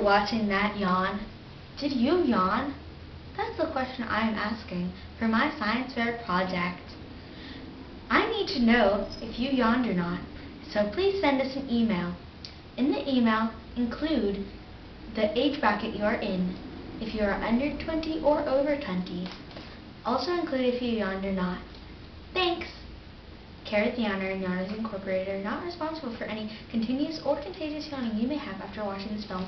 watching that yawn? Did you yawn? That's the question I am asking for my science fair project. I need to know if you yawned or not, so please send us an email. In the email, include the age bracket you are in, if you are under 20 or over 20. Also include if you yawned or not. Thanks! Carrot the Yawner and Yawners Incorporated are not responsible for any continuous or contagious yawning you may have after watching this film.